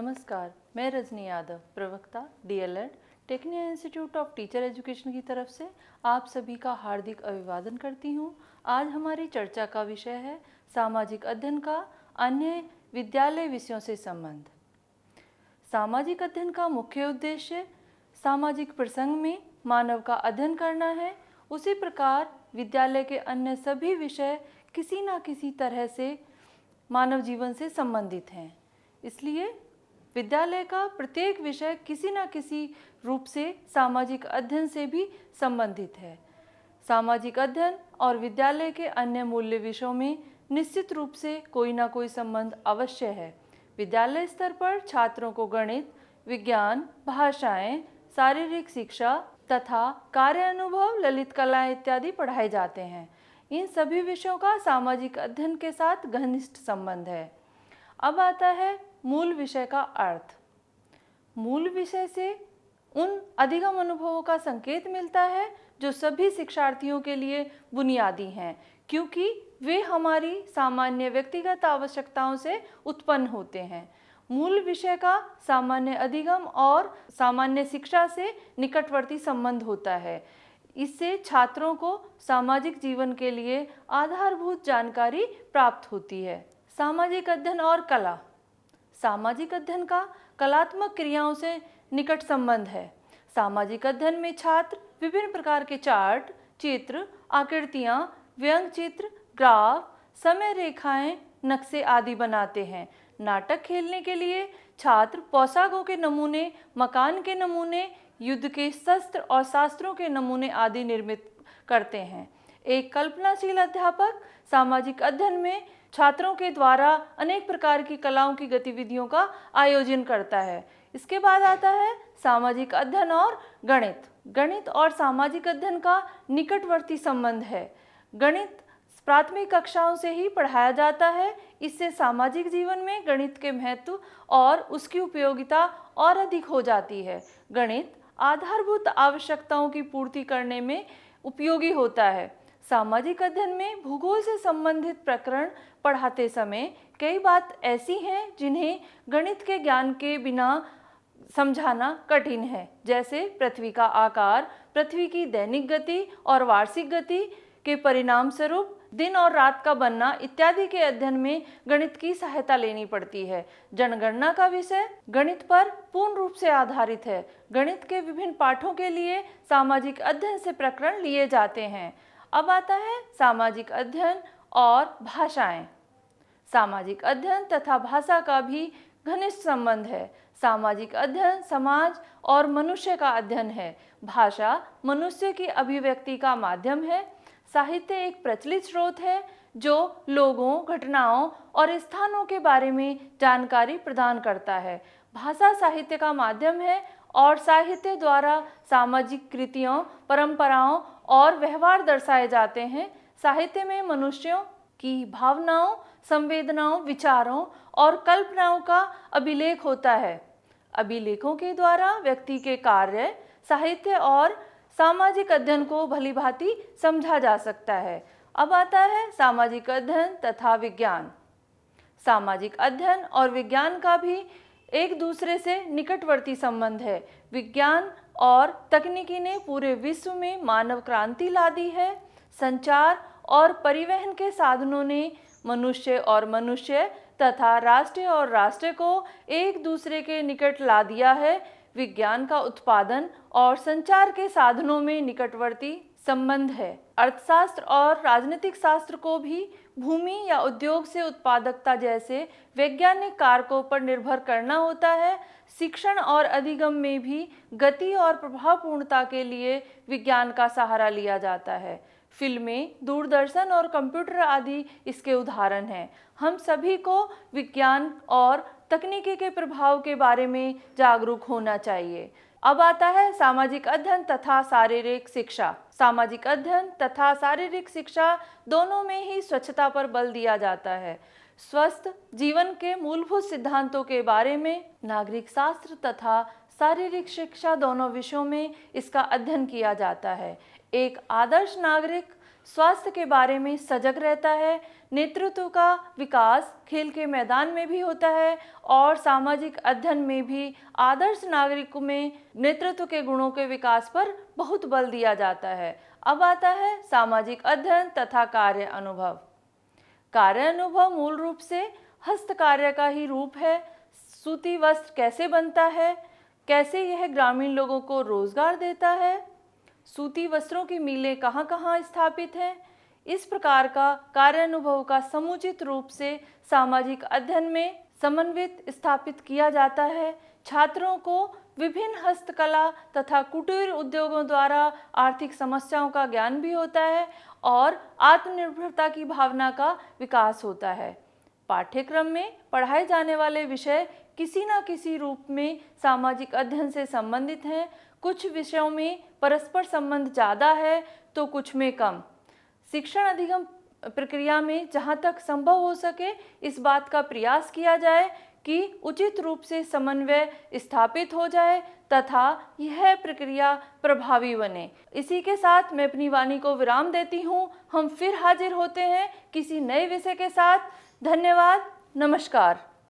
नमस्कार, मैं रजनी यादव, प्रवक्ता DElEd technical institute of teacher education की तरफ से आप सभी का हार्दिक अभिवादन करती हूँ। आज हमारी चर्चा का विषय है सामाजिक अध्ययन का अन्य विद्यालय विषयों से संबंध। सामाजिक अध्ययन का मुख्य उद्देश्य सामाजिक प्रसंग में मानव का अध्ययन करना है। उसी प्रकार विद्यालय के अन्य सभी विषय किसी न किसी तरह से मानव जीवन से संबंधित हैं। इसलिए विद्यालय का प्रत्येक विषय किसी न किसी रूप से सामाजिक अध्ययन से भी संबंधित है। सामाजिक अध्ययन और विद्यालय के अन्य मूल्य विषयों में निश्चित रूप से कोई ना कोई संबंध अवश्य है। विद्यालय स्तर पर छात्रों को गणित, विज्ञान, भाषाएं, शारीरिक शिक्षा तथा कार्य अनुभव, ललित कला इत्यादि पढ़ाए जाते हैं। इन सभी विषयों का सामाजिक अध्ययन के साथ घनिष्ठ संबंध है। अब आता है मूल विषय का अर्थ। मूल विषय से उन अधिगम अनुभवों का संकेत मिलता है जो सभी शिक्षार्थियों के लिए बुनियादी हैं, क्योंकि वे हमारी सामान्य व्यक्तिगत आवश्यकताओं से उत्पन्न होते हैं। मूल विषय का सामान्य अधिगम और सामान्य शिक्षा से निकटवर्ती संबंध होता है। इससे छात्रों को सामाजिक जीवन के लिए आधारभूत जानकारी प्राप्त होती है। सामाजिक अध्ययन और कला। सामाजिक अध्ययन का कलात्मक क्रियाओं से निकट संबंध है। सामाजिक अध्ययन में छात्र विभिन्न प्रकार के चार्ट, चित्र, आकृतियाँ, व्यंग चित्र, ग्राफ, समय रेखाएं, नक्शे आदि बनाते हैं। नाटक खेलने के लिए छात्र पोशाकों के नमूने, मकान के नमूने, युद्ध के शस्त्र और शास्त्रों के नमूने आदि निर्मित करते हैं। एक कल्पनाशील अध्यापक सामाजिक अध्ययन में छात्रों के द्वारा अनेक प्रकार की कलाओं की गतिविधियों का आयोजन करता है। इसके बाद आता है सामाजिक अध्ययन और गणित। गणित और सामाजिक अध्ययन का निकटवर्ती संबंध है। गणित प्राथमिक कक्षाओं से ही पढ़ाया जाता है। इससे सामाजिक जीवन में गणित के महत्व और उसकी उपयोगिता और अधिक हो जाती है। गणित आधारभूत आवश्यकताओं की पूर्ति करने में उपयोगी होता है। सामाजिक अध्ययन में भूगोल से संबंधित प्रकरण पढ़ाते समय कई बात ऐसी हैं जिन्हें गणित के ज्ञान के बिना समझाना कठिन है, जैसे पृथ्वी का आकार, पृथ्वी की दैनिक गति और वार्षिक गति के परिणाम स्वरूप दिन और रात का बनना इत्यादि के अध्ययन में गणित की सहायता लेनी पड़ती है। जनगणना का विषय गणित पर पूर्ण रूप से आधारित है। गणित के विभिन्न पाठों के लिए सामाजिक अध्ययन से प्रकरण लिए जाते हैं। अब आता है सामाजिक अध्ययन और भाषाएं। सामाजिक अध्ययन तथा भाषा का भी घनिष्ठ संबंध है। सामाजिक अध्ययन समाज और मनुष्य का अध्ययन है। भाषा मनुष्य की अभिव्यक्ति का माध्यम है। साहित्य एक प्रचलित स्रोत है जो लोगों, घटनाओं और स्थानों के बारे में जानकारी प्रदान करता है। भाषा साहित्य का माध्यम है और साहित्य द्वारा सामाजिक कृतियों, परंपराओं और व्यवहार दर्शाए जाते हैं। साहित्य में मनुष्यों की भावनाओं, संवेदनाओं, विचारों और कल्पनाओं का अभिलेख होता है। अभिलेखों के द्वारा व्यक्ति के कार्य, साहित्य और सामाजिक अध्ययन को भलीभांति समझा जा सकता है। अब आता है सामाजिक अध्ययन तथा विज्ञान। सामाजिक अध्ययन और विज्ञान का भी एक दूसरे से निकटवर्ती संबंध है। विज्ञान और तकनीकी ने पूरे विश्व में मानव क्रांति ला दी है। संचार और परिवहन के साधनों ने मनुष्य और मनुष्य तथा राष्ट्र और राष्ट्र को एक दूसरे के निकट ला दिया है। विज्ञान का उत्पादन और संचार के साधनों में निकटवर्ती संबंध है। अर्थशास्त्र और राजनीतिक शास्त्र को भी भूमि या उद्योग से उत्पादकता जैसे वैज्ञानिक कारकों पर निर्भर करना होता है। शिक्षण और अधिगम में भी गति और प्रभावपूर्णता के लिए विज्ञान का सहारा लिया जाता है। फिल्में, दूरदर्शन और कंप्यूटर आदि इसके उदाहरण हैं। हम सभी को विज्ञान और तकनीकी के प्रभाव के बारे में जागरूक होना चाहिए। अब आता है सामाजिक अध्ययन तथा शारीरिक शिक्षा। सामाजिक अध्ययन तथा शारीरिक शिक्षा दोनों में ही स्वच्छता पर बल दिया जाता है। स्वस्थ जीवन के मूलभूत सिद्धांतों के बारे में नागरिक शास्त्र तथा शारीरिक शिक्षा दोनों विषयों में इसका अध्ययन किया जाता है। एक आदर्श नागरिक स्वास्थ्य के बारे में सजग रहता है। नेतृत्व का विकास खेल के मैदान में भी होता है और सामाजिक अध्ययन में भी आदर्श नागरिक में नेतृत्व के गुणों के विकास पर बहुत बल दिया जाता है। अब आता है सामाजिक अध्ययन तथा कार्य अनुभव। कार्य अनुभव मूल रूप से हस्त कार्य का ही रूप है। सूती वस्त्र कैसे बनता है, कैसे यह ग्रामीण लोगों को रोजगार देता है, सूती वस्त्रों की मिलें कहाँ कहाँ स्थापित हैं, इस प्रकार का कार्य अनुभव का समुचित रूप से सामाजिक अध्ययन में समन्वित स्थापित किया जाता है। छात्रों को विभिन्न हस्तकला तथा कुटीर उद्योगों द्वारा आर्थिक समस्याओं का ज्ञान भी होता है और आत्मनिर्भरता की भावना का विकास होता है। पाठ्यक्रम में पढ़ाए जाने वाले विषय किसी न किसी रूप में सामाजिक अध्ययन से संबंधित हैं। कुछ विषयों में परस्पर संबंध ज़्यादा है तो कुछ में कम। शिक्षण अधिगम प्रक्रिया में जहाँ तक संभव हो सके इस बात का प्रयास किया जाए कि उचित रूप से समन्वय स्थापित हो जाए तथा यह प्रक्रिया प्रभावी बने। इसी के साथ मैं अपनी वाणी को विराम देती हूँ। हम फिर हाजिर होते हैं किसी नए विषय के साथ। धन्यवाद, नमस्कार।